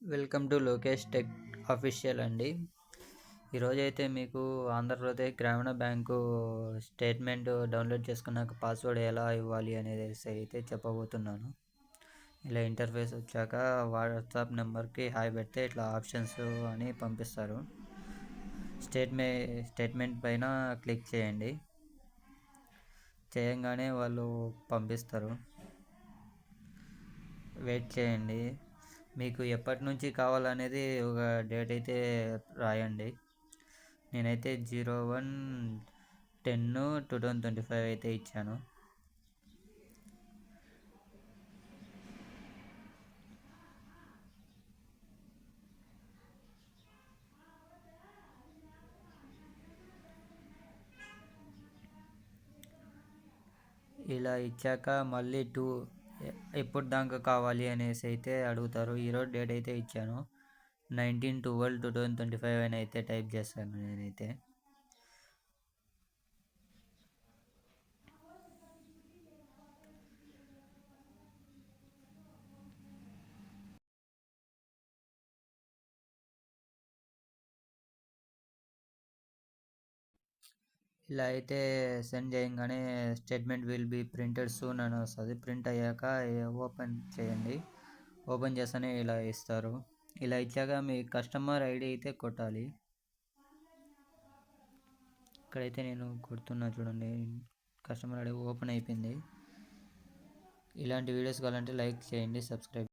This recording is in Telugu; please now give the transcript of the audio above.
Welcome to Lokesh tech official అండి. ఈరోజైతే మీకు ఆంధ్రప్రదేశ్ గ్రామీణ బ్యాంకు స్టేట్మెంట్ డౌన్లోడ్ చేసుకున్నాక పాస్వర్డ్ ఎలా ఇవ్వాలి అనేది అయితే చెప్పబోతున్నాను. ఇలా ఇంటర్ఫేస్ వచ్చాక వాట్సాప్ నెంబర్కి హాయ్ పెడితే ఇట్లా ఆప్షన్స్ అని పంపిస్తారు. స్టేట్మెంట్ పైన క్లిక్ చేయండి. చేయంగానే వాళ్ళు పంపిస్తారు. వెయిట్ చేయండి. మీకు ఎప్పటి నుంచి కావాలనేది ఒక డేట్ అయితే రాయండి. నేనైతే 01/10/2025 అయితే ఇచ్చాను. ఇలా ఇచ్చాక మళ్ళీ ఎప్పుడు దాకా కావాలి అనేసి అయితే అడుగుతారు. ఈరోజు డేట్ అయితే ఇచ్చాను, 19/12/2025 అని అయితే టైప్ చేస్తాను నేనైతే. ఇలా అయితే సెండ్ చేయగానే statement will be printed soon అని వస్తుంది. ప్రింట్ అయ్యాక ఓపెన్ చేయండి. ఓపెన్ చేస్తేనే ఇలా ఇస్తారు. ఇలా ఇచ్చాక మీ కస్టమర్ ఐడి అయితే కొట్టాలి. ఇక్కడైతే నేను కొడుతున్నా చూడండి, కస్టమర్ ఐడి ఓపెన్ అయిపోయింది. ఇలాంటి వీడియోస్ కావాలంటే లైక్ చేయండి, సబ్స్క్రైబ్